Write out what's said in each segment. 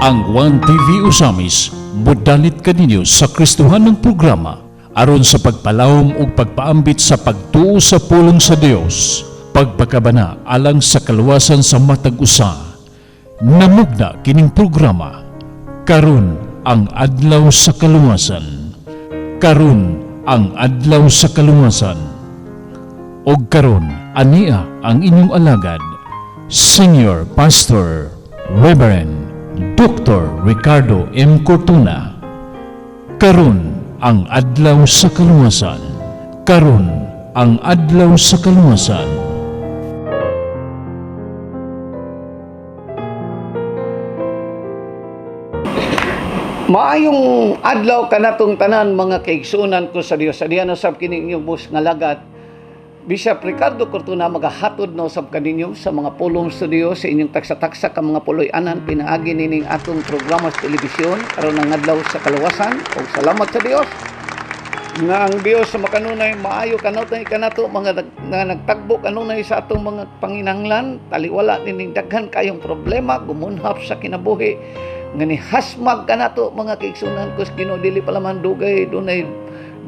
Ang One TV Usamis modalit kaninyo sa Kristohan ng programa aron sa pagpalawom ug pagpaambit sa pagtuo sa pulong sa Dios, pagpakabana alang sa kaluwasan sa matag usa. Namugna kining programa karon ang adlaw sa kaluwasan. Karon ang adlaw sa kaluwasan. Og karon ania ang inyong alagad, Senior Pastor Reverend Dr. Ricardo M. Cortuna. Karon ang adlaw sa kaluwasan. Karon ang adlaw sa kaluwasan. Maayong adlaw kanatong tanan mga kaigsunan ko sa Dios. Sa diyan usab kini inyong bus nga lagad, Bishop Ricardo Cortuna, magahatod na usab kaninyo sa mga pulong sa Dios, sa inyong taksa-taksa ka mga puloy-anan pinaagi nining atong programa sa telebisyon aron ang adlaw sa kaluwasan. Og salamat sa Dios nga ang Dios sa makanunay maayo kanutay kanato mga nagtagbo kanunay sa atong mga panginahanglan, taliwala nining daghan kayong problema gumunhap sa kinabuhi nga ni hasmag kanato mga kaigsunan kus Ginoo, dili pa lamang dugay dunay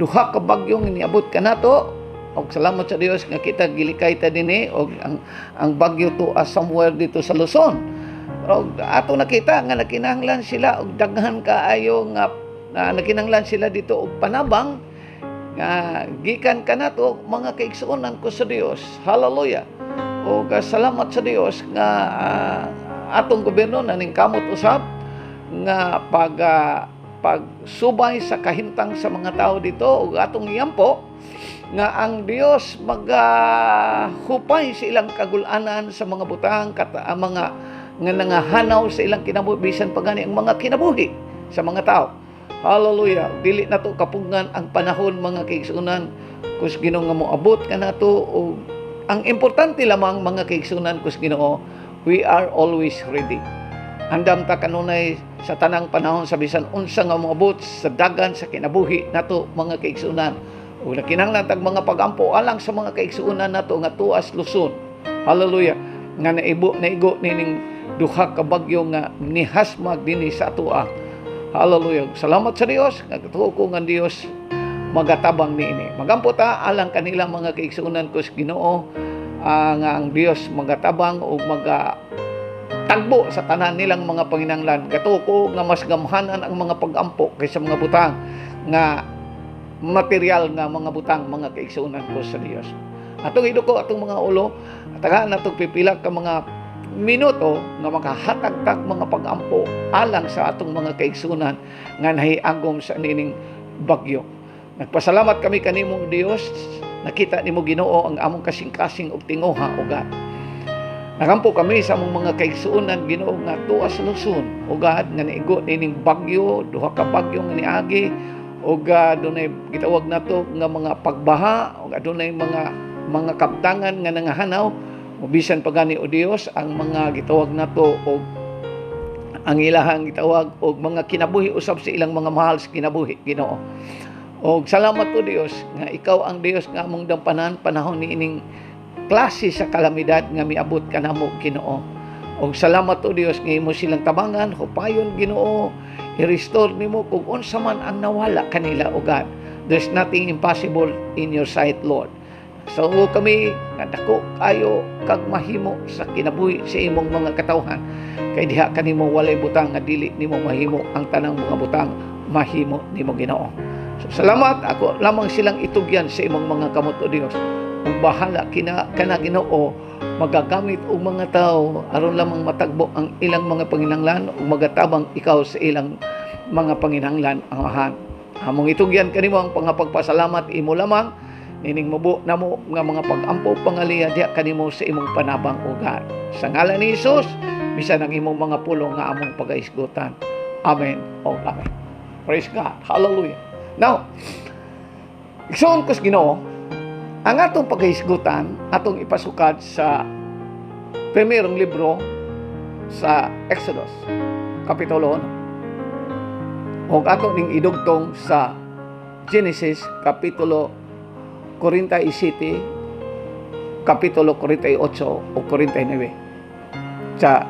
duha ka bagyong iniabot kanato. Og salamat sa Dios nga kita gilikay ta dinhi og ang bagyo to somewhere dito sa Luzon. Og ato nakita nga nakinahanglan sila og daghan kaayo nga nakinahanglan sila dito og panabang nga gikan kanato mga kaigsuonan ko sa Dios. Hallelujah. Og salamat sa Dios nga atong gobyerno naning kamot usab nga pagsubay sa kahintang sa mga tao dito ug atong iyampo nga ang Dios magahupay sa ilang kagulanan sa mga butang mga nga nangahanaw sa ilang kinabuhi bisan pa gani ang mga kinabuhi sa mga tao. Hallelujah. Dili nato kapungan ang panahon mga kaigsunan kus Ginoo nga moabot kanato og ang importante lamang mga kaigsunan kus Ginoo, we are always ready. Andam ta kanunay sa tanang panahon sa bisan unsa nga moabot sa dagan sa kinabuhi nato mga kaigsunan. O nakinahanglan tag mga pagampo alang sa mga kaigsuonan nato nga tuas Luzon. Hallelujah. Nga naigo nining duha ka bagyo nga nihasmag dinhi sa atoa. Hallelujah. Salamat sa Dios nga tuo ko nga Dios magatabang niini. Magampo ta alang kanila mga kaigsuonan ko sa Ginoo nga ang Dios magatabang o tagbo sa tanan nilang mga panginahanglan. Gatuo nga mas gamhanan ang mga pagampo kaysa mga butang nga material nga mga butang mga kaigsuonan ko sa Dios. Atong iduko atong mga ulo, tagaan natong pipila ka mga minuto nga makahatag-tag mga pagampo alang sa atong mga kaigsuonan nga nahiagom sa nining bagyo. Nagpasalamat kami kanimong Dios, nakita nimo Ginoo ang among kasing-kasing og tinguha o God. Nakampo kami sa among mga kaigsuonan Ginoo nga tuwa sa Luzon o God nga naigo nining bagyo, duha ka bagyo nga niagi og adunay gitawag nato nga mga pagbaha og adunay mga kabtangan nga nangahanaw o bisan pa gani o Dios ang mga gitawag nato og ang ilahang gitawag og mga kinabuhi usab sa ilang mga mahal sa kinabuhi Ginoo. Og salamat o Dios nga ikaw ang Dios nga among dampanan panahon niining klase sa kalamidad nga miabot kanamo Ginoo. Og salamat o Dios nga imo silang tabangan, hupayon Ginoo, i-restore nimo kung unsa man ang nawala kanila o God. There's nothing impossible in your sight, Lord. So kami nga dako kayo kag mahimo sa kinabuhi sa imong mga katawhan. Kay diha kanimo walay butang nga dili nimo mahimo, ang tanang mga butang mahimo nimo Ginoo. So salamat, ako lamang silang itugyan sa imong mga kamot o Dios. Ug bahala kana Ginoo magagamit og mga tao aron lamang matagbo ang ilang mga panginahanglan ug magatabang ikaw sa ilang mga panginahanglan angahan. Among itugyan kanimo ang pagpasalamat imo lamang nining mubo namo nga mga pag-ampo pangaliya diha kanimo sa imong panabang o God. Sa ngalan ni Hesus, bisan ang imong mga pulong nga among pagaisgutan. Amen o amen. Praise God. Hallelujah. Now, igsoon ko sa Ginoo, ang atong pagkahisgutan, atong ipasukat sa primerong libro sa Exodus, Kapitulo 1. O atong ning idugtong sa Genesis, Kapitulo 47, Kapitulo 48 o 49 sa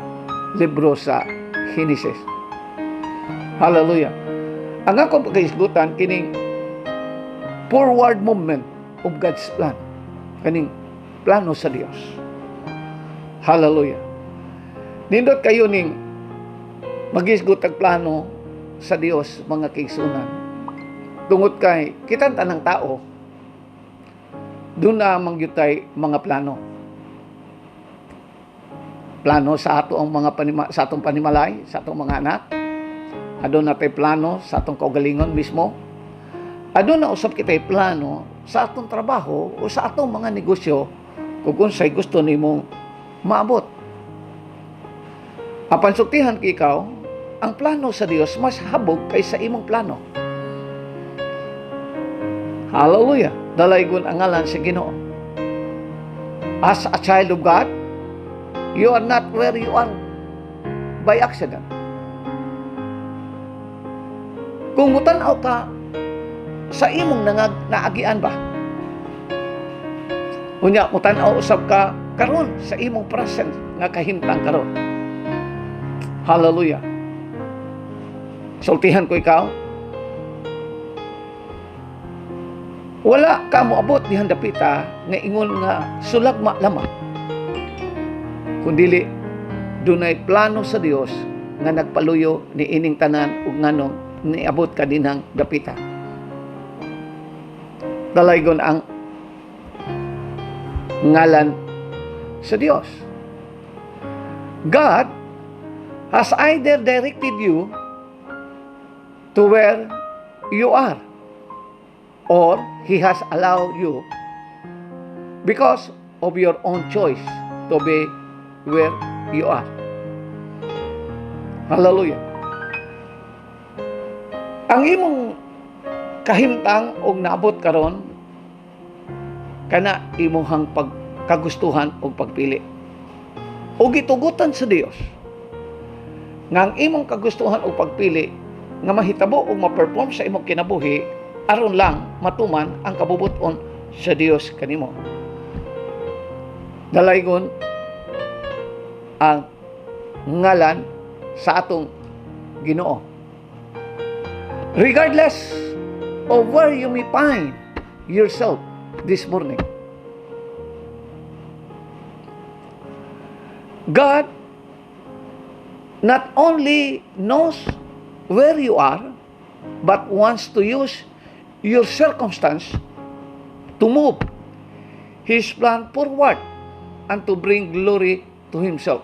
libro sa Genesis. Hallelujah. Ang akong pagkahisgutan, kining forward movement of God's plan. Kaning plano sa Dios. Hallelujah. Nindot kayo ning maghisgot ang plano sa Dios, mga kaigsunan. Tungod kay kitang tanang tao, doon na mangyutay mga plano. Plano sa ato ang mga sa atong panimalay, sa atong mga anak. Adon na tayo plano sa atong kaugalingon mismo. Adon na usap kita'y plano sa atong trabaho o sa atong mga negosyo kung unsay gusto nimo maabot. Apan suktihan ki ikaw, ang plano sa Dios mas habog kaysa imong plano. Hallelujah. Dalaygon ang ngalan sa Ginoo. As a child of God, you are not where you are by accident. Kung mutanaw ka sa imong naagian ba? Unya, mutanaw usab ka karon sa imong present nga kahimtang karon. Hallelujah. Sultihan ko ikaw, wala ka moabot dihan dapita nga ingon nga sulagma lamang. Kundili dunay plano sa Dios nga nagpaluyo ni ining tanan ug nganong niabot ka dinang dapita. Dalaygon ang ngalan sa Dios. God has either directed you to where you are, or He has allowed you because of your own choice to be where you are. Hallelujah. Ang imong kahimtang og naabot karon kana imong pagkagustuhan og pagpili. O gitugutan sa Dios nga ang imong kagustuhan og pagpili nga mahitabo og ma-perform sa imong kinabuhi aron lang matuman ang kabubuton sa Dios kanimo. Dalaygon ang ngalan sa atong Ginoo. Regardless of where you may find yourself this morning, God not only knows where you are, but wants to use your circumstance to move His plan forward and to bring glory to Himself.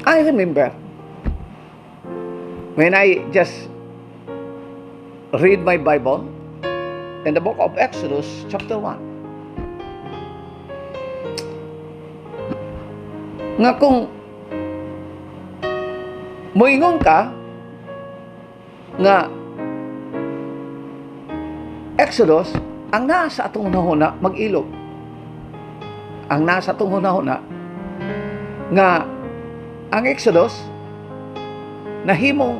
I remember when I just read my Bible in the book of Exodus chapter 1. Nga kung moingon ka nga Exodus ang nasa atong hunahuna mag-ilog. Ang nasa atong hunahuna nga ang Exodus nahimong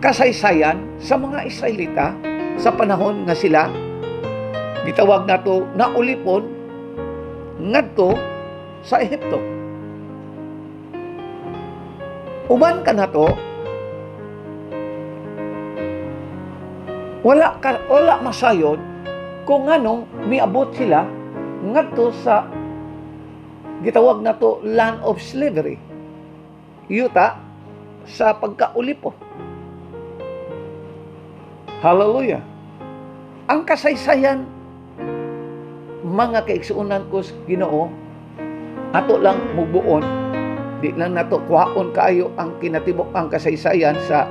kasaysayan sa mga Israelita sa panahon nga sila gitawag nato na ulipon ngadto sa Ehipto. Uban ka nato, wala masayod kung anong miabot sila ngadto sa gitawag nato land of slavery. Yuta sa pagkaulipo. Hallelujah. Ang kasaysayan mga kaigsuunan ko sa Ginoo ato lang mubuon, di lang nato kuhaon kaayo ang kinatibok ang kasaysayan sa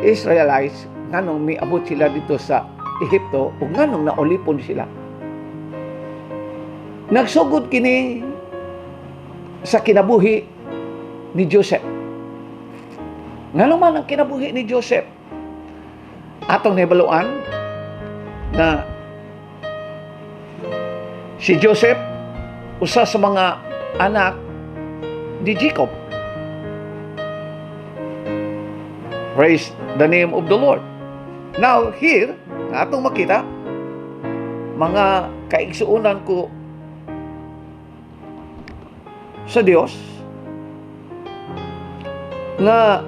Israelites nganong miabot sila dito sa Ehipto o nganong naulipon sila. Nagsugod kini sa kinabuhi ni Joseph. Nganong man ang kinabuhi ni Joseph? Atong nabaluan na si Joseph usa sa mga anak ni Jacob. Praise the name of the Lord. Now here, atong makita mga kaigsuunan ko sa Dios, nga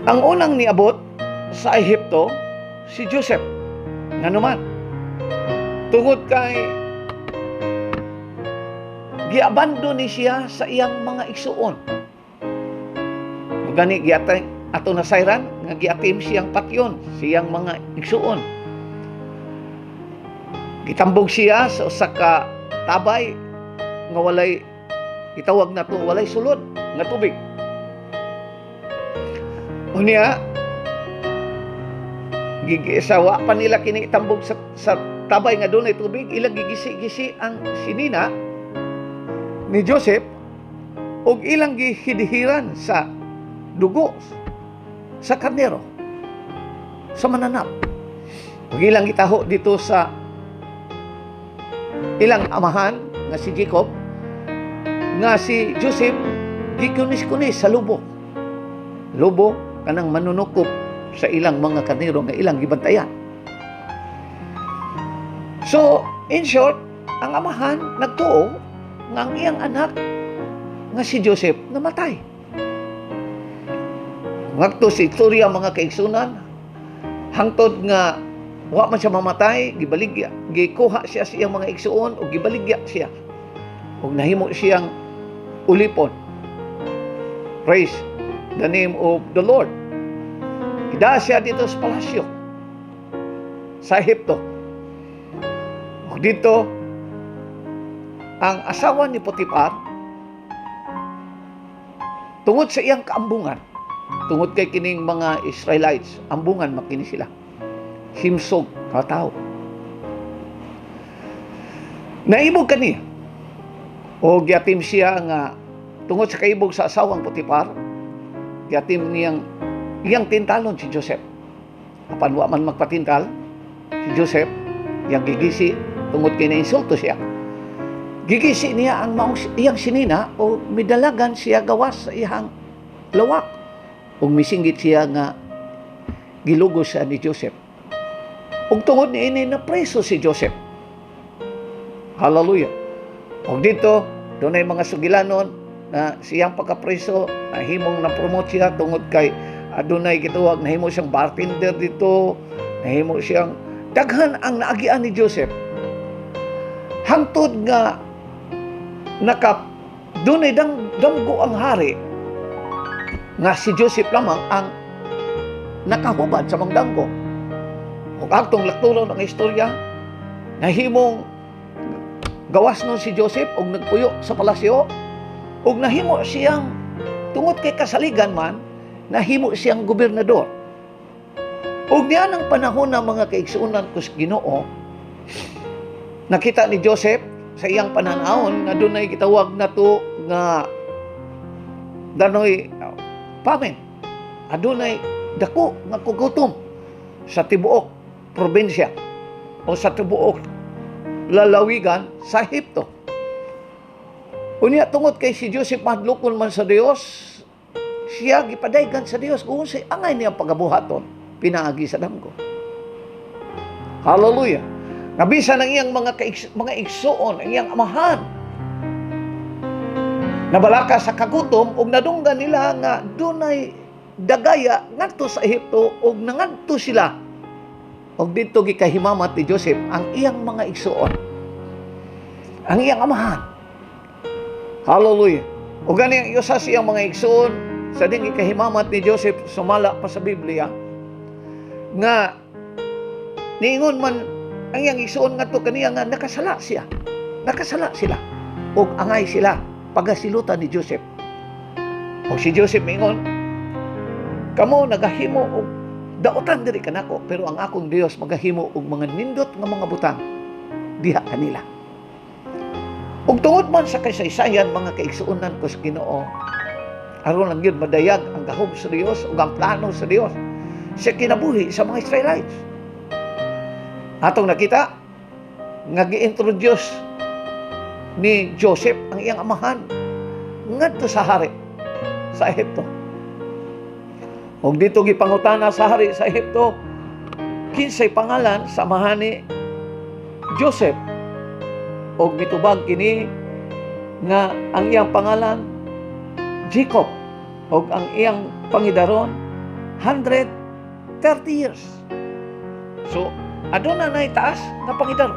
ang unang niabot sa Ehipto si Joseph. Nganuman, tungod kay giabando ni siya sa iyang mga igsuon. Gani giatay ato nasayran nga giatim siyang patyon, siyang mga igsuon. Gitambog siya sa usa ka tabay nga walay itawag na to walay sulod nga tubig. Unya gigisawa pa nila kini itambog sa tabay nga dunay tubig, ilang gigisi-gisi ang sinina ni Joseph ug ilang gihidihiran sa dugo sa karnero sa mananap. Ug ilang gitaho dito sa ilang amahan nga si Jacob nga si Joseph gikunis-kunis sa lubo kanang manunukop sa ilang mga karnero nga ilang gibantayan. So in short, ang amahan nagtuo nga ang iyang anak nga si Joseph namatay. Ngakto si istorya mga kaigsunan, hangtod nga wa man siya mamatay, gibaligya, gikuha siya sa iyang mga igsuon o gibaligya siya. Ug nahimo siyang ulipon. Praise the name of the Lord. Ida siya dito sa palasyo sa Ehipto. Ug dito ang asawa ni Potiphar tungod sa iyang kaambungan, tungod kay kining mga Israelites, ambungan makini sila. Himsog katao. Naibog kaniya. O giatim siya nga tungod sa kaibog sa asawang Potiphar, giatim niyang iyang tintalon si Joseph. Apan wa man magpatintal si Joseph, iyang gigisi tungod kay nainsulto siya. Gigisi niya ang iyang sinina o midalagan siya gawas sa iyang lawak. Ug misinggit siya nga gilugos siya ni Joseph. Ug tungod ni ini na preso si Joseph. Hallelujah. Ug dito dunay mga sugilanon na siyang pagkapreso himong na-promote siya tungod kay adunay gituwag nahimo siyang bartender dito, nahimo siyang daghan ang naagian ni Joseph. Hangtod nga dunay damgo ang hari nga si Joseph lamang ang nakahubad sa mga damgo. Ug atong lakturon ang istorya, nahimong gawas nun si Joseph og nagpuyo sa palasyo ug nahimo siyang tungod kay kasaligan man nahimo siyang gobernador. Ug diyan ang panahon ng mga kaigsuonan kus Ginoo, nakita ni Joseph sa iyang pananahon nga dunay gitawag na to nga danoy pamen, adunay dako nga kugutom sa tibuok probinsya o sa tibuok lalawigan sa Ehipto. Unya tungod kay si Joseph madlukon man sa Dios, siya gipadaygan sa Dios kung si angay niyang pagabuhaton pinaagi sa damgo. Hallelujah. Nabisa ng iyang mga igsuon, ang iyang amahan, nabalaka sa kagutom ug nadunggan nila nga dunay dagaya ngadto sa Ehipto ug nangadto sila. Og dito gikahimamat ni Joseph ang iyang mga igsuon, ang iyang amahan. Hallelujah. Ug gani ang isa sa iyang mga igsuon sa ding gikahimamat ni Joseph sumala pa sa Biblia nga niingon man ang iyang igsuon ngadto kaniya nga nakasala sila ug angay sila pagasilutan ni Joseph. O si Joseph mingon, kamo nagahimo og dautan diri kanako, pero ang akong Dios magahimo og mga nindot nga mga butang diha kanila. Ug tungod man sa kasaysayan mga kaigsuonan ko sa Ginoo, aron lang yun madayag ang gahom sa Dios ug ang plano sa Dios sa kinabuhi sa mga Israelites. Atong nakita nga gi-introduce ni Joseph ang iyang amahan ngadto sa hari sa Ehipto. Ug dito gipangutana sa hari sa Ehipto kinsay pangalan sa amahan ni Joseph. Og mitubag kini nga ang iyang pangalan Jacob o ang iyang pangidaron 130 years. So aduna nay taas nga pangidaron.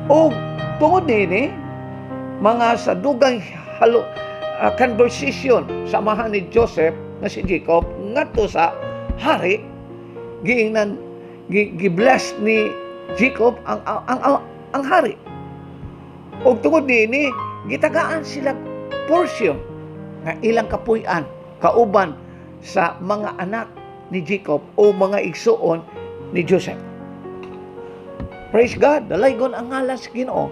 O tungod nini mga sa dugay conversation samahan ni Joseph nga si Jacob ngadto sa hari, giingnan gi-bless ni Jacob ang hari. Og tungod nini gitagaan sila portion nga ilang kapuy-an kauban sa mga anak ni Jacob o mga igsuon ni Joseph. Praise God, dalaygon ang ngalan sa Ginoo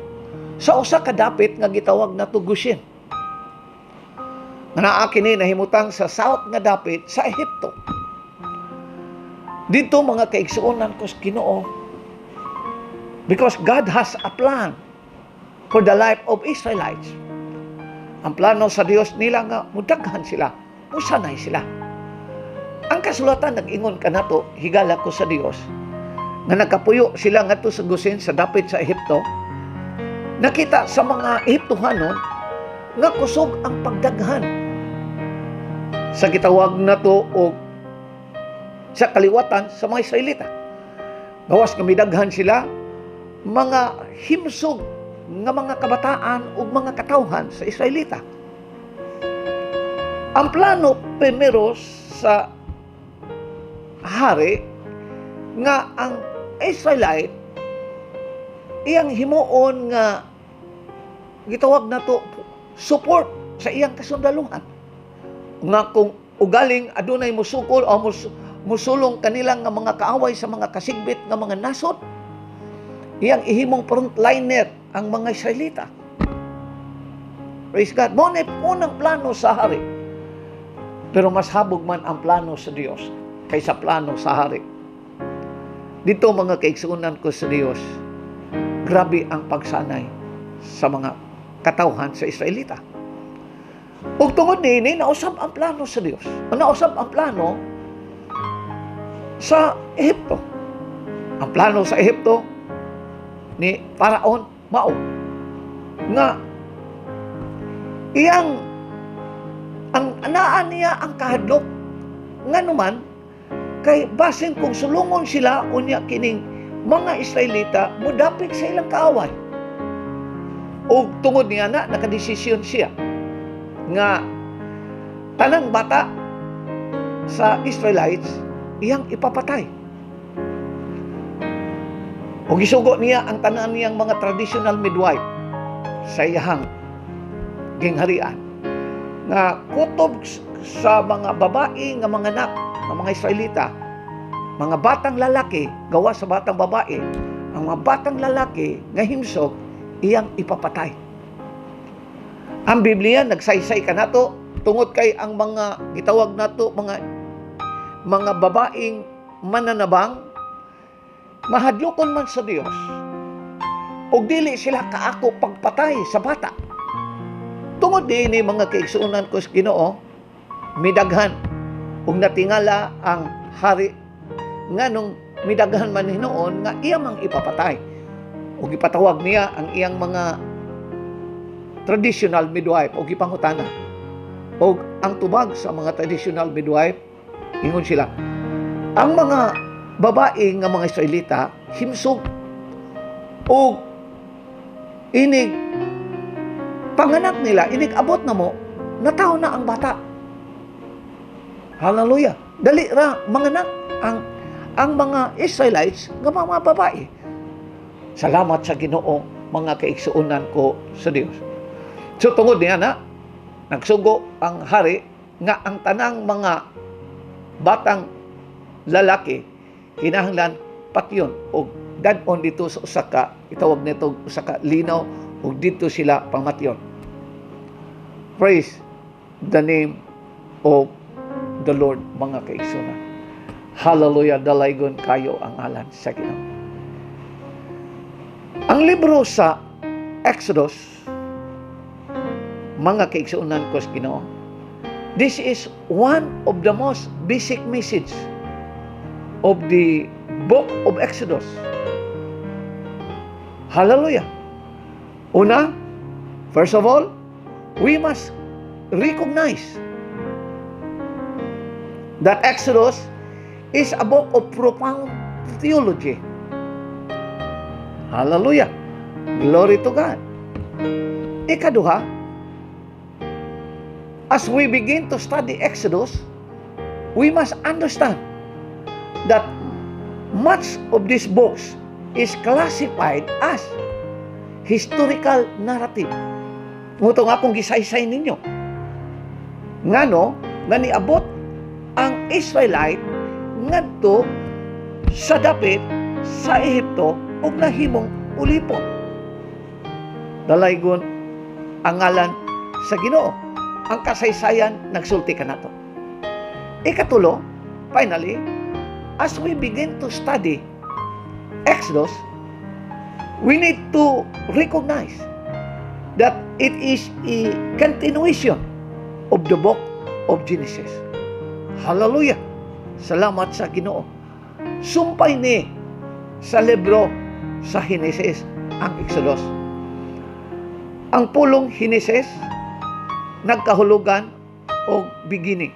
sa usa ka dapit nga gitawag na Goshen. Nga naa kini nahimutang sa south nga dapit sa Ehipto. Dito mga kaigsuonan ko sa Ginoo, because God has a plan for the life of Israelites. Ang plano sa Dios nila nga mudaghan sila, musanay sila. Ang kasulatan nag-ingon kanato, higala ko sa Dios, nga nakapuyo sila ngadto sa Goshen sa dapit sa Ehipto. Nakita sa mga Ehiptohanon nga kusog ang pagdaghan. Sa gitawag nato og sa kaliwatan sa mga Israelita. Gawas nga midaghan sila mga himsog nga mga kabataan o mga katawhan sa Israelita. Ang plano primero sa hari nga ang Israelite iyang himuon nga gitawag nato support sa iyang kasundaluhan. Nga kung ugaling adunay musukol o musulong kanilang nga mga kaaway sa mga kasigbit nga mga nasod, iyang ihimong frontliner ang mga Israelita. Praise God. Mo na unang plano sa hari. Pero mas habog man ang plano sa Dios kaysa plano sa hari. Dito mga kaigsuonan ko sa Dios, grabe ang pagsanay sa mga katawhan sa Israelita. Ug tungod niini nausab ang plano sa Dios. Nausab ang plano sa Ehipto. Ang plano sa Ehipto ni Paraon mao nga iyang ang anaan niya ang kahadlok nga naman kay basin kung sulungon sila unya kining mga Israelita mudapit sa ilang kaaway. O tungod niya na nakadesisyon siya nga tanang bata sa Israelites iyang ipapatay. O gisugo niya ang tanan niyang mga traditional midwife sa iyang gingharian nga kutob sa mga babae nga mga anak ng mga Israelita, mga batang lalaki gawa sa batang babae, ang mga batang lalaki nga himsog iyang ipapatay. Ang Biblia nagsaysay kanato tungod kay ang mga gitawag nato mga babaeng mananabang mahadlokon man sa Dios ug dili sila kaako pagpatay sa bata. Tungod dinhi mga kaigsuonan ko sa Ginoo, midaghan ug natingala ang hari nganong midaghan man hinuon nga iya mang ipapatay. Ug ipatawag niya ang iyang mga traditional midwife ug ipangutana. Ug ang tubag sa mga traditional midwife, ingon sila, ang mga babae nga mga Israelita himsog ug inig panganak nila, inig abot na mo, nataw na ang bata. Hallelujah. Dali ra manganak ang mga Israelites nga mga babae. Salamat sa Ginoo mga kaigsuonan ko sa Dios. So tungod niya na nagsugo ang hari nga ang tanang mga batang lalaki kinahanglan patyon o dadon dito sa usa ka itawag nito usa ka linaw ug dito sila pamatyon. Praise the name of the Lord mga kaigsuonan. Hallelujah, dalaygon kayo ang alan sa Ginoo. Ang libro sa Exodus, mga kaigsuonan ko sa Ginoo, this is one of the most basic message of the book of Exodus. Hallelujah. Una, First of all, we must recognize that Exodus is a book of profound theology. Hallelujah. Glory to God. Ikaduha, as we begin to study Exodus, we must understand that much of these books is classified as historical narrative. Muto nga kung gisaysay ninyo. Ngano, nga niabot ang Israelite ngadto sa dapit sa Ehipto ug nahimong ulipon. Dalaygon ang ngalan sa Ginoo. Ang kasaysayan nagsulti kanato. Ikatulo, finally, as we begin to study Exodus, we need to recognize that it is a continuation of the book of Genesis. Hallelujah! Salamat sa Ginoo. Sumpay ni sa libro sa Genesis ang Exodus. Ang pulong Genesis nagkahulugan o beginning.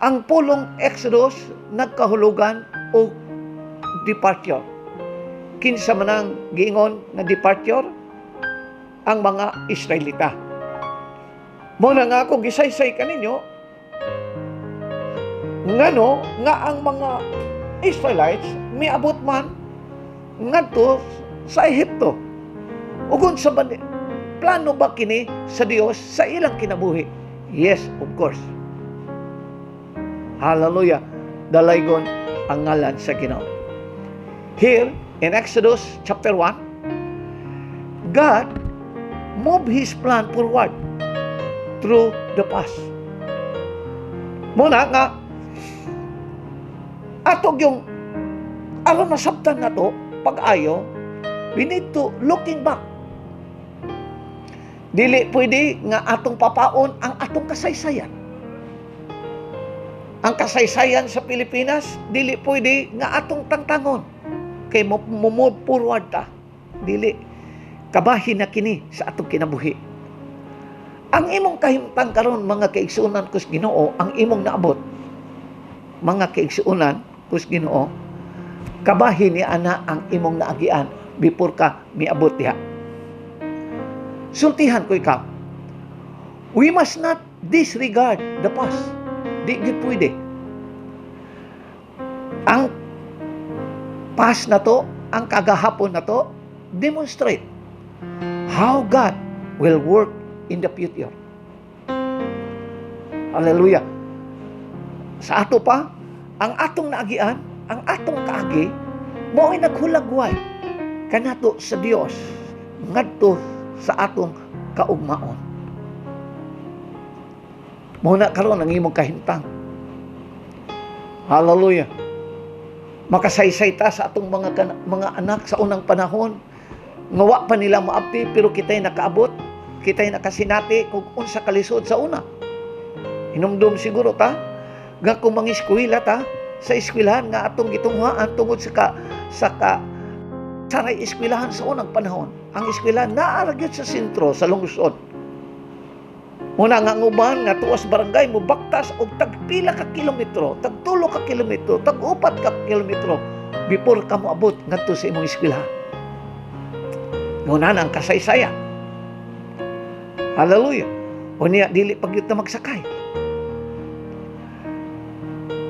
Ang pulong Exodus nagkahulugan o departure. Kinsa man ang giingon na departure ang mga Israelita. Muna nga kung gisaysay kaninyo, ngano nga ang mga Israelites miabot man ngadto sa Ehipto. Ugon sa plano ba kini sa Dios sa ilang kinabuhi? Yes, of course. Hallelujah. Dalaygon ang ngalan sa Ginoo. Here in Exodus chapter 1, God moved His plan forward through the past. Muna nga, atog yung aron nasabtan na to, pag-ayo, we need to looking back. Dili pwede nga atong papaon ang atong kasaysayan. Ang kasaysayan sa Pilipinas, dili pwede nga atong tangtangon. Kay move forward ta. Dili. Kabahin na kini sa atong kinabuhi. Ang imong kahimtang karon mga kaigsuonan kus Ginoo, ang imong naabot, mga kaigsuonan kus Ginoo, kabahin ni ana ang imong naagian before ka miabot diha. Sultihan ko ikaw. We must not disregard the past. Di gid pwede. Ang past na to, ang kagahapon na to, demonstrate how God will work in the future. Hallelujah. Sa ato pa, ang atong naagian, ang atong kaagi, mo'y naghulagway kanato sa Dios ngadto sa atong kaugmaon. Muna karon ang imong kahimtang. Hallelujah. Makasaysay ta sa atong mga anak sa unang panahon. Ngawa pa nila maabti pero kita'y nakaabot, kita'y nakasinati kung unsa kalisod sa una. Hinumdum siguro ta, nga kung mga eskwela ta, sa eskwelahan nga atong gitunghaan tungod sa saray eskwelahan sa unang panahon. Ang eskwelahan naaragyot sa sentro, sa lungsod. Muna nga nguban nga tuwas barangay mo baktas og tagpila ka kilometro, tagtulo ka kilometro, tagupat ka kilometro before ka moabot ngadto sa imong eskwelahan. Muna na ang kasaysayan. Hallelujah. O niya dili pagyud ta magsakay.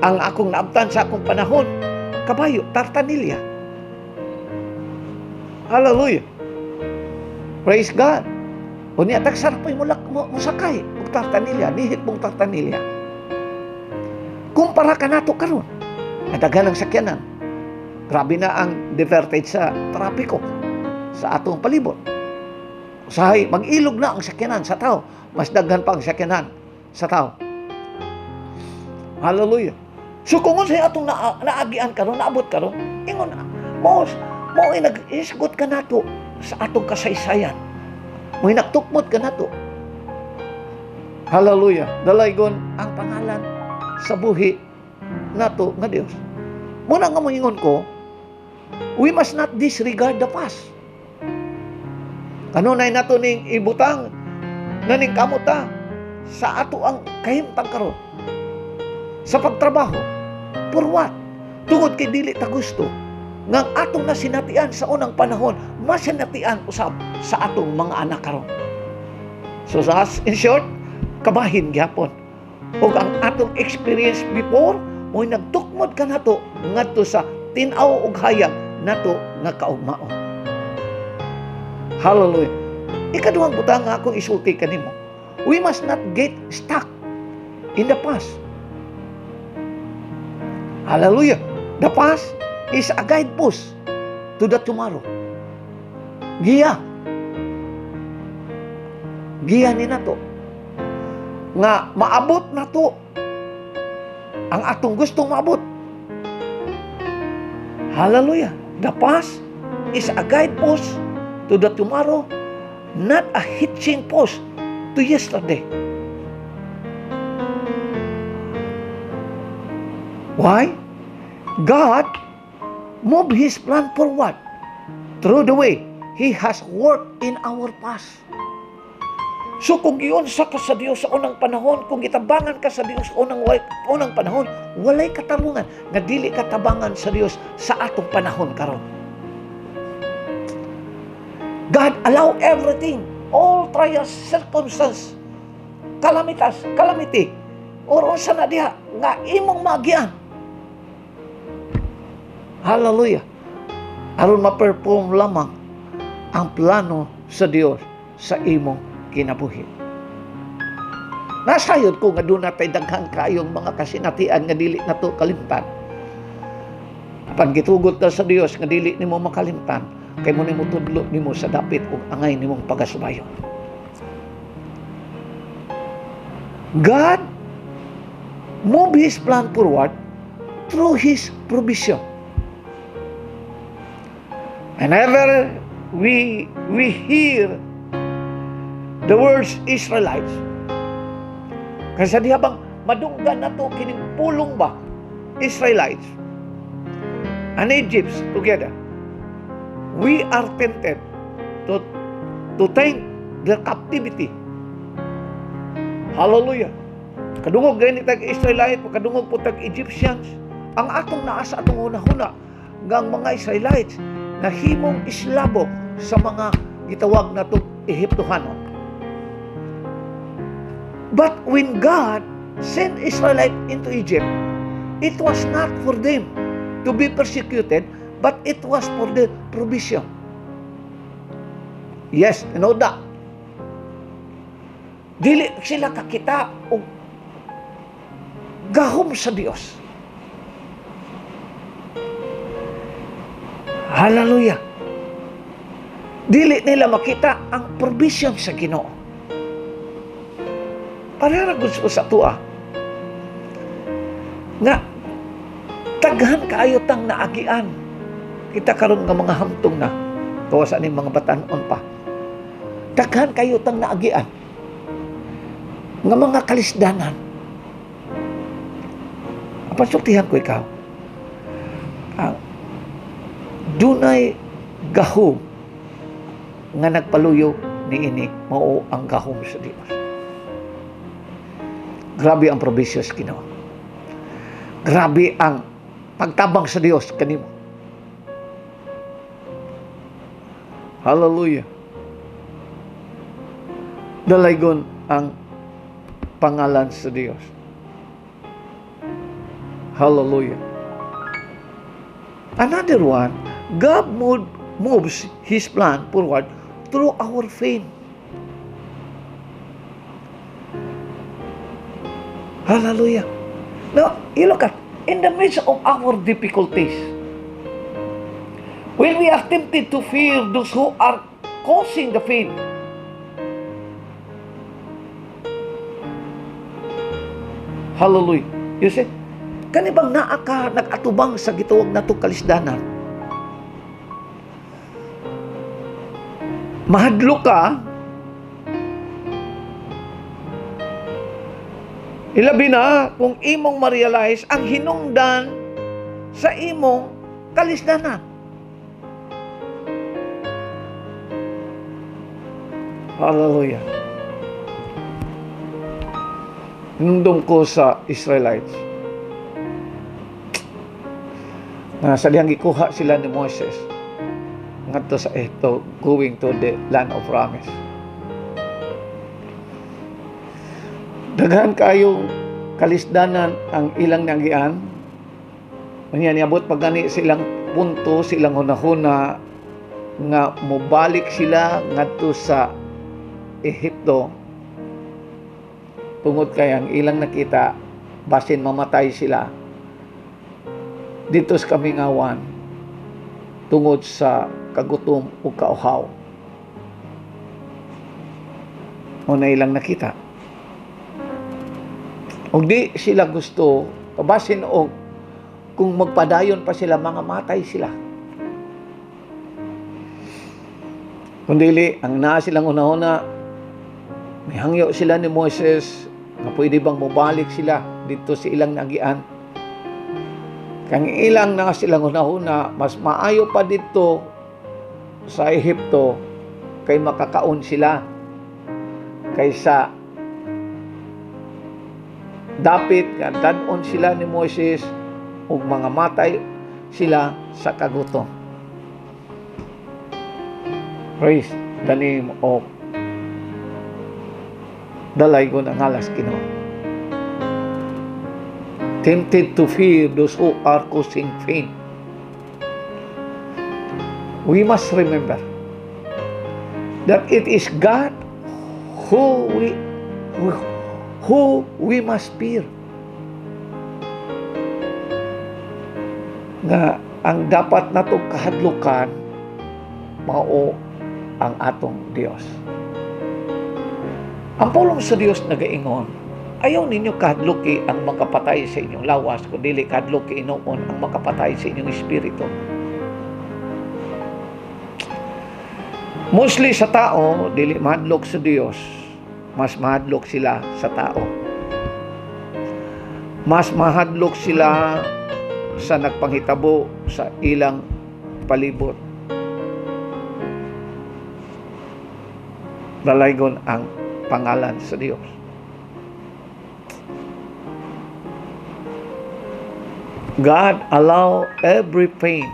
Ang akong naabtan sa akong panahon, kabayo, tartanilya. Hallelujah. Praise God. O niya, tagsarap mo sakay. Kung tartanilya, nihit mong tartanilya. Kumpara ka nato karon, nadagan ang sakyanan. Grabe na ang diverted sa trapiko sa atong palibot. Usahay, mag-ilog na ang sakyanan sa tao. Mas daghan pa ang sakyanan sa tao. Hallelujah. So kung unsay atong naagian karon, naabot karon, ingon na, mo nag-isgot ka nato sa atong kasaysayan. Mo nagtukmot ka nato. Hallelujah. Dalaygon ang pangalan sa buhi nato nga Dios. Muna nga moingon ko, we must not disregard the past. Kanunay nato ning ibutang naning kamuta sa ato ang kahimtang karon sa pagtrabaho. For what? Tungod kay dili ta gusto nga atong nasinatian sa unang panahon, masinatian usab sa atong mga anak karon. So in short, kabahin gyapon. Og ang atong experience before mo'y nagtukmod ka nato ngadto sa tin-aw og hayag nato nga kaugmaon. Hallelujah. Ikaduhang butang nga akong isulti kanimo. We must not get stuck in the past. Hallelujah. The past is a guidepost to the tomorrow. Giya ni nato nga maabot nato ang atong gustong maabot. Hallelujah. The past is a guidepost to the tomorrow, not a hitching post to yesterday. Why? God moved His plan forward through the way He has worked in our past. So kung giunsa ka sa Dios sa unang panahon, kung gitabangan ka sa Dios sa unang panahon, walay katarungan nga dili katabangan sa Dios sa atong panahon karon. God allow everything, all trials, circumstances, calamity, or unsa na diha nga imong magian. Hallelujah. Aron ma-perform lamang ang plano sa Dios sa imong kinabuhi. Nasayod ko nga doon natay daghang kayong mga kasinatian nga dili nato kalimtan. Apan gitugot ka sa Dios nga dili nimo makalimtan, kay mo nimo tudlo nimo sa dapit ug angay nimong pagasubayon. God move His plan forward through His provision. Whenever we hear the words Israelites, kasi di habang madunggan na to kining pulong ba Israelites and Egypts together, we are tempted to think their captivity. Hallelujah. Kadungog gani tag Israelite, kadungog po tag Egyptians. Ang atong naa sa atong hunahuna ngang mga Israelites na himong islabo sa mga gitawag na itong Ehiptohanon. But when God sent Israelite into Egypt, it was not for them to be persecuted, but it was for the provision. Yes, you know that. Dili sila kakita o gahom sa Dios. Hallelujah. Dili nila makita ang provision sa Ginoo. Para gusto sa tuwa nga taghan kaayo tang naagian kita karon nga mga hamtong na kawasan ni mga batan-on pa. Daghan kayo tang naagian nga mga kalisdanan. Apa sultihan ko ikaw? Dunay gahom nga nagpaluyo niini mao ang gahom sa Dios. Grabe ang probisyon sa Ginoo. Grabe ang pagtabang sa Dios kanimo. Hallelujah. Dalaygon ang pangalan sa Dios. Hallelujah. Another one, God moves His plan forward through our faith. Hallelujah. Now, you look at, in the midst of our difficulties, when we are tempted to fear those who are causing the pain, hallelujah. You see, kanibang naa ka nag-atubang sa gituwag na to kalisdanan. Mahadlo ka, ilabi na kung imong ma-realize ang hinungdan sa imong kalisdanan. Hallelujah. Nundong ko sa Israelites na salihang gikuha sila ni Moses ngadto sa Egypto, going to the land of promise. Daghan kayong kalisdanan ang ilang nagian. Unya niabot pagani silang punto, silang hunahuna nga mobalik sila ngadto sa Ehipto. Tungod kay ang ilang nakita basin mamatay sila dito sa kamingawan tungod sa kagutom o kauhaw. Una ilang nakita. Og di sila gusto, basin og kung magpadayon pa sila, mga matay sila. Kundili, ang naa silang una-una, may hangyo sila ni Moses, na pwede bang mabalik sila dito sa ilang nagian. Kang ilang na silang una-una, mas maayo pa dito sa Ehipto, kay makakaon sila, kaysa dapit nga danon sila ni Moses ug mga matay sila sa kagutom. Praise the name of the laygon ang alas Ginoo. Tempted to fear those who are causing pain. We must remember that it is God who we must fear. Nga ang dapat nato kahadlukan mao ang atong Dios. Ang pulong sa Dios nagaingon, ayaw ninyo kahadluki ang makapatay sa inyong lawas, kundi kahadluki inoon ang makapatay sa inyong espiritu. Mostly sa tao, dili mahadlok sa Dios, mas mahadlok sila sa tao. Mas mahadlok sila sa nagpanghitabo sa ilang palibot. Dalaygon ang pangalan sa Dios. God allow every pain.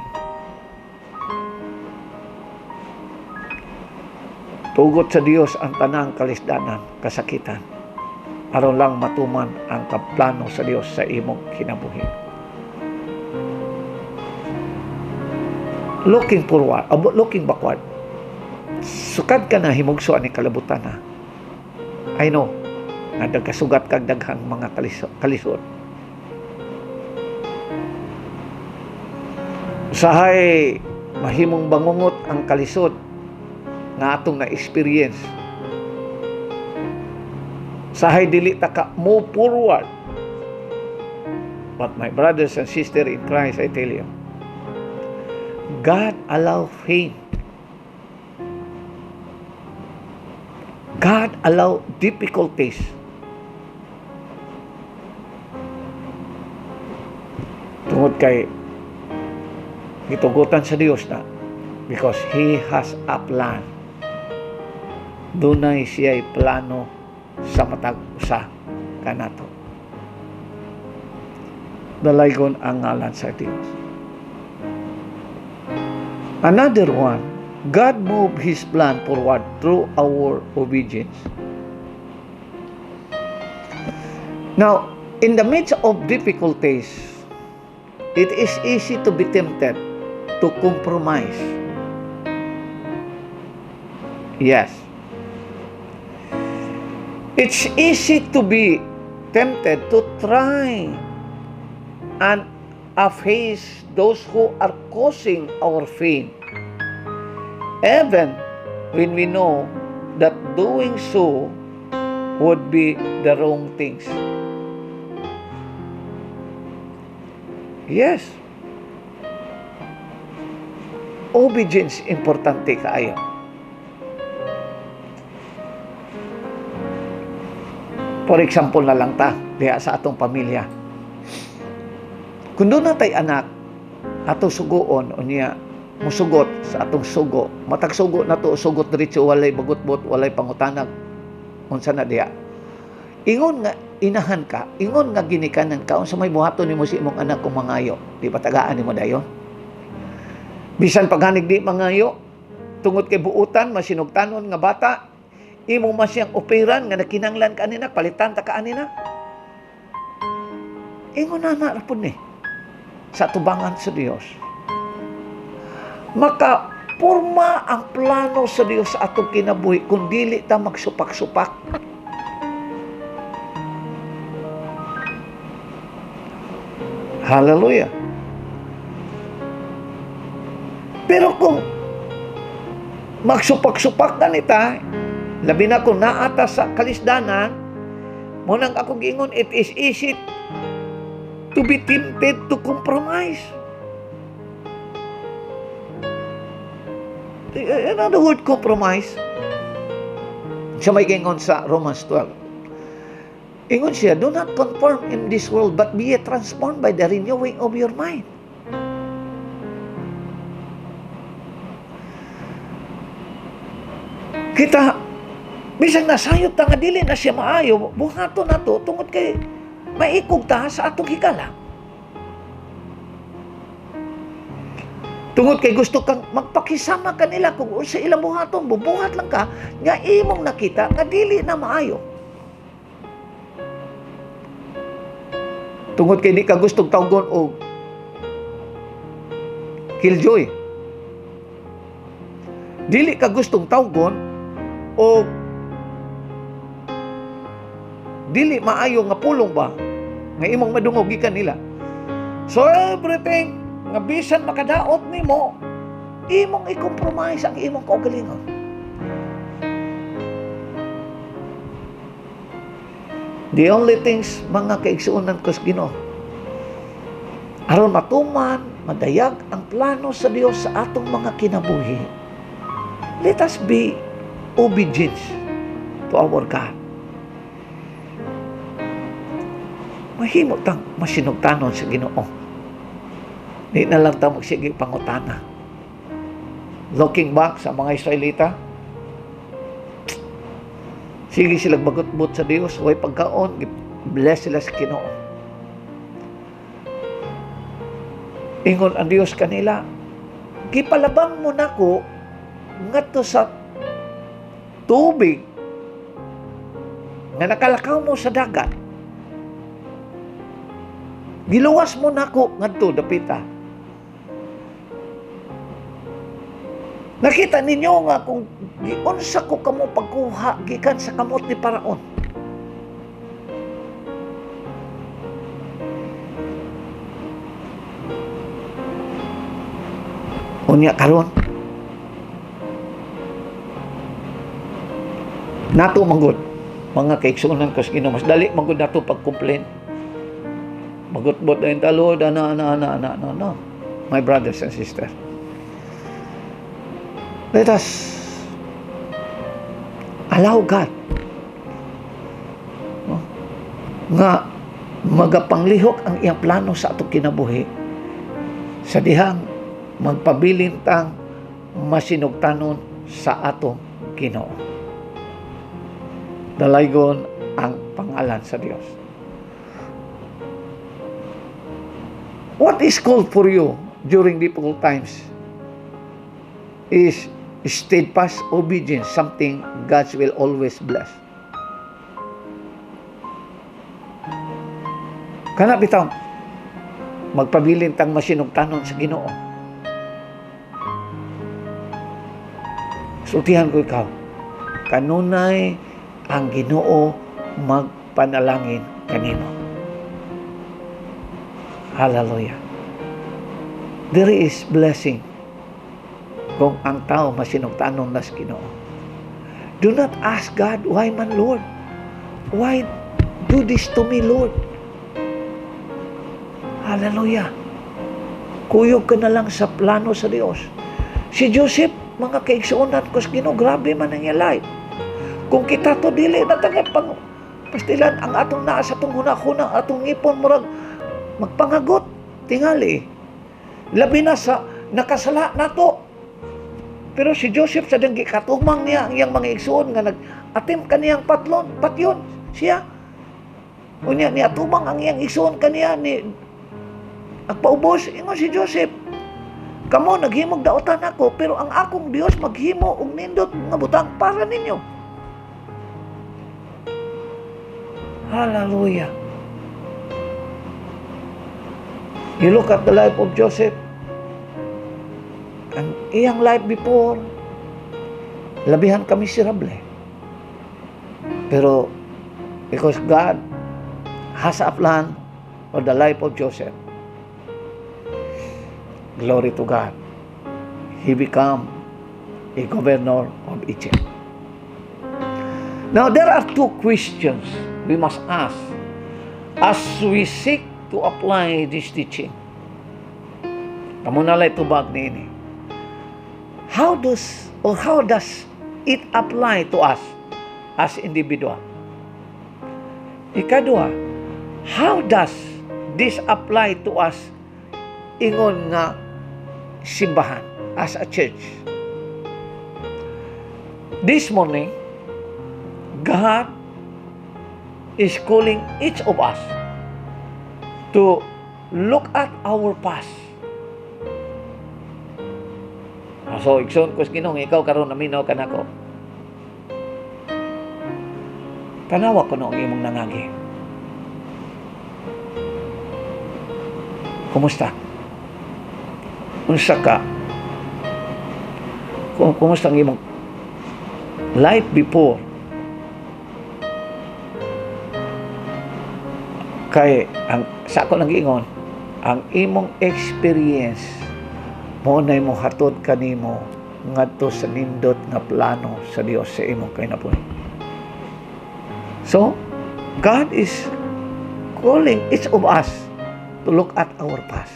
Tugot sa Dios ang tanang kalisdanan, kasakitan, aron lang matuman ang plano sa Dios sa imong kinabuhi. Looking forward, looking backward. Sukad ka na himugsoan ni kalabutan na. I know, nga nagkasugat kag daghang mga kalisod. Usahay mahimong bangungot ang kalisod nga atong na-experience. Usahay dili ta ka move forward. But my brothers and sisters in Christ, I tell you, God allow pain. God allow difficulties. Tungod kay gitugutan sa Dios na because He has a plan. Dunay siya'y plano sa matag usa kanato. Dalaygon ang ngalan sa Dios. Another one, God moved His plan forward through our obedience. Now, in the midst of difficulties, it is easy to be tempted to compromise. Yes. It's easy to be tempted to try and face those who are causing our pain, even when we know that doing so would be the wrong things. Yes. Obedience importante kaayo. For example na lang ta, diha sa atong pamilya. Kung doon natay anak, ato suguon, o niya, musugot sa atong sugo. Matag sugo na to, sugot diretso, walay bagot-bot, walay pangutanag. Unsa na diha? Ingon nga inahan ka, ingon nga ginikanan ka, unsa may buhaton nimo si imong anak kung mangayo. Di ba tagaan nimo dayon? Bisan paghanig di mangayo, tungod kay buutan, masinugtanon nga bata, imo man siyang operan nga nakinanglan ka nina, palitan ta ka nina. Ingon na rapon ni sa tubangan sa Dios. Makapurma ang plano sa Dios sa atong kinabuhi kung dili ta magsupak-supak. Hallelujah. Pero kung magsupak-supak na nita, labi na kung naata sa kalisdanan, munang ako gingon, it is easy to be tempted to compromise. Another word, compromise. Siya may gingon sa Romans 12. Ingon siya, do not conform in this world, but be transformed by the renewing of your mind. Kita, bisang nasayot ta nga dili na siya maayo, buhato na to, tungod kay maikog ta sa atong higala. Tungod kay gusto kang magpakisama kanila kung sa ilang buhaton, bubuhat lang ka, nga imong nakita, nga dili na maayo. Tungod kay di ka gustong tawgon o killjoy. Dili ka gustong tawgon o dili maayo nga pulong ba nga imong madungog gikan nila. So everything nga bisan makadaot nimo, imong i-compromise ang imong kaugalingon. The only things, mga kaigsuunan ko sa Ginoo, aron matuman, madayag ang plano sa Dios sa atong mga kinabuhi, let us be obedient to our God. Mahimo tang masinugtanon sa Ginoo. Di na lang ta magsige pangutana. Looking back sa mga Israelita, sige sila bagot-bot sa Dios, way pagkaon, bless sila sa Ginoo. Ingon ang Dios kanila, gipalabang mo nako ngadto sa tubig nga nakalakaw mo sa dagat. Giluwas mo nako ngadto dapita. Nakita ninyo nga kung giunsa ko kamo pagkuha gikan sa kamot ni Paraon. Unya karon nato manggod mga kaigsunan kas Ginoo, mas dali manggod nato pag-complain. Magot-bot na yung talo, no. My brothers and sisters, let us allow God nga magapanglihok ang iyang plano sa atong kinabuhi sa dihang magpabilin tang masinugtanon sa atong Ginoo. Dalaygon ang pangalan sa Dios. What is called for you during difficult times is steadfast obedience, something God will always bless. Kana bitaw, magpabilin tang masinugtanon sa Ginoo. Sultihan ko ikaw, kanunay ang Ginoo magpanalangin kanino. Hallelujah. There is blessing kung ang tao masinugtanon na sa Ginoo. Do not ask God, why man, Lord? Why do this to me, Lord? Hallelujah. Kuyog ka na lang sa plano sa Diyos. Si Joseph, mga kaigsuunan ko sa Ginoo, grabe man ang life. Kung kita to dili na tagay pang pastilan ang atong naa sa atong hunahuna, atong ngipon murag magpangagot tingali. Labi na sa nakasala nato. Pero si Joseph sa danggi katumang niya ang iyang mga igsoon nga nag-atim kaniyang patyon siya. Unya ni atumang ang iyang igsoon kaniya ni agpaubos ingon si Joseph. Kamo naghimog daotan ako, pero ang akong Dios maghimo og nindot nga butang para ninyo. Hallelujah. You look at the life of Joseph. Ang iyang life before, labihan ka miserable. Pero, because God has a plan for the life of Joseph, glory to God, he became a governor of Egypt. Now, there are two questions we must ask as we seek to apply this teaching. Kamu nalay tubag niini. How does it apply to us as individual? Ikadua, how does this apply to us ingon nga simbahan as a church? This morning, God is calling each of us to look at our past. So, igsoon ko sa Ginoo, ikaw karon naminaw ka nako. Tanawa ko noong imong nangagi. Kumusta? Unsa ka? Kumusta ang imong life before? Kay ang sa ako nag-ingon, ang imong experience mo na mo hatod kanimo ngadto sa nindot nga plano sa Dios sa imong kinabuhi. So, God is calling each of us to look at our past.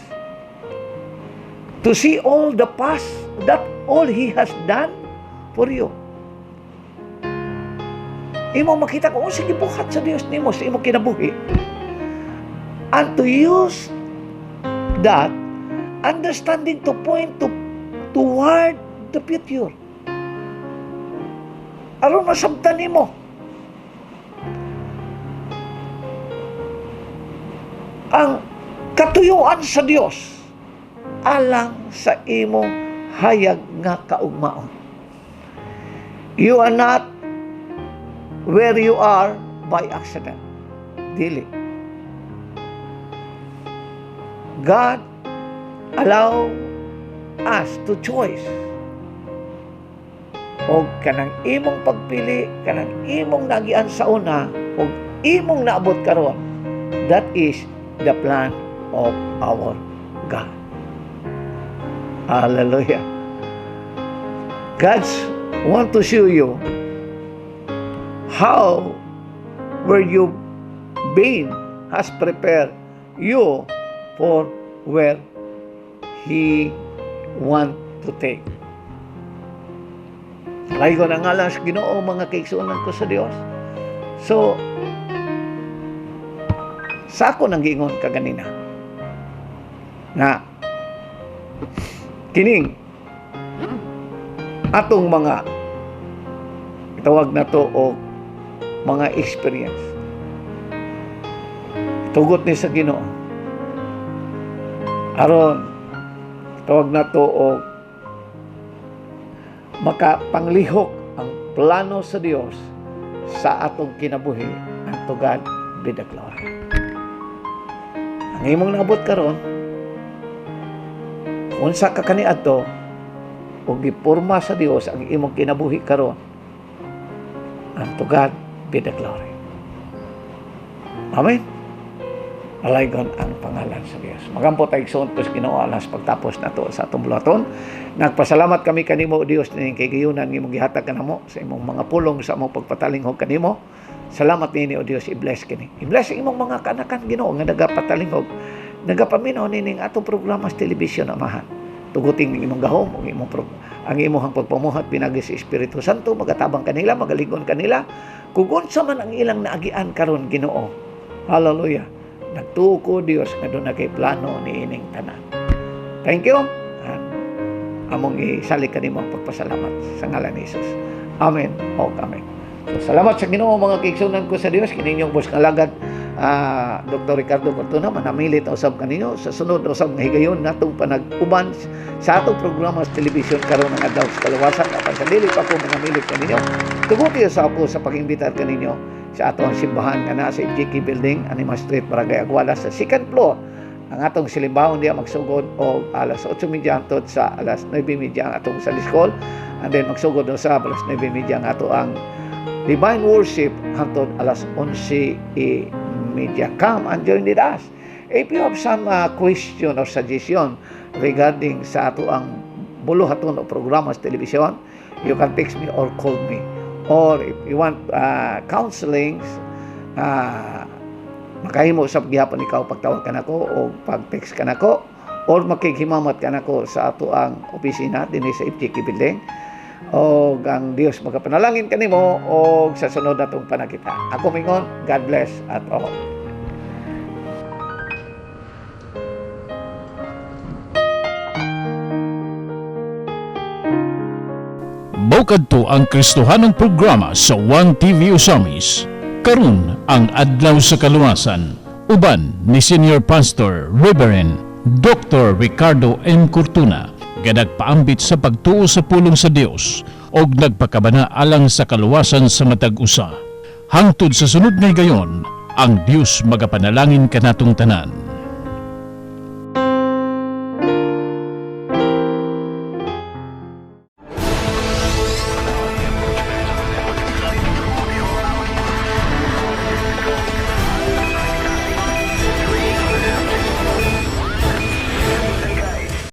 To see all the past, that all He has done for you. Imo makita kung sige buhat sa Dios nimo sa imong kinabuhi. And to use that understanding to point toward the future. Aron masabtan nimo ang katuyuan sa Dios alang sa imong hayag nga kaugmaon. You are not where you are by accident. Dili. God allow us to choice. O kanang imong pagpili, kanang imong nagian sa una, o imong naabot karon. That is the plan of our God. Hallelujah. God want to show you how where you been has prepared you for where He want to take. Layo na nga lang sa Ginoo, mga kaigsuonan ko sa Dios. So, sa ako nang giingon kaganina na kining atong mga tawag na to o mga experience tugot ni sa Ginoo aron tawag na to o makapanglihok ang plano sa Dios sa atong kinabuhi and to God be the glory. Ang imong naabot karon unsa ka kaniadto o giporma sa Dios ang imong kinabuhi karon and to God be the glory. Amen. Alaygon ang pangalan sa Dios. Magampo tayo igsoon ko sa Ginoo alas pagtapos na to sa atong bulaton. Nagpasalamat kami kanimo Dios ning kay-gayunan nga imong gihatag kanamo sa imong mga pulong sa among pagpatalinghog kanimo. Salamat nini o Dios, i-bless kini. I-bless imong mga kanakan Ginoo nga nagapatalingog, nagapaminaw nining atong programa sa telebisyon amahan. Tuguting ning imong gahom ug imong ang imong pagpamuhat pinagi sa Espiritu Santo, magatabang kanila, magaligon kanila. Kung unsa man ang ilang naagian karon Ginoo. Hallelujah. Nagtuo ko Dios nga doon na kay plano ni ining tanan. Thank you. And among isalik kanimo ang pagpasalamat sa ngalan ni Jesus. Amen o amen. So, salamat sa Ginoo mga kaigsunan ko sa Dios, kininyong bus kalagad Dr. Ricardo Cortuna, manamilit usab kaninyo sa sunod usab nga higayon natong panag-uban sa atong programa sa television karon nga adlaw sa kalawasan. Apan sa dili pa ko manamilit kaninyo, tuguti sa ako sa pag-imbitar kaninyo sa atong simbahan nga naa sa FGK Building, Anima Street, Barangay Aguadas sa second floor. Ang atong silimbahon diya magsugod og alas 8:30 hangtod sa alas 9:30 ang atong Sunday School, and then magsugod sa alas 9:30 ang ato ang Divine Worship hangtod alas 11:30. Come and join with us. If you have some question or suggestion regarding sa ato ang buluhaton o programa sa television, you can text me or call me. Or if you want counseling, makahimo sa gihapon ikaw pagtawag ka nako o pag-text ka nako or makighimamat ka nako sa ato ang opisina dinhi sa FGK Building. O ang Dios magapanalangin kanimo o sa sunod natong panakita. Ako mingon, God bless at all. Bukad to ang Kristohanong programa sa One TV Usamis. Karon ang adlaw sa kaluwasan. Uban ni Senior Pastor Reverend Dr. Ricardo M. Cortuna. Nagpaambit sa pagtuo sa pulong sa Dios og nagpakabana alang sa kaluwasan sa matag usa. Hangtod sa sunod nga gayon, ang Dios magapanalangin kanatong tanan.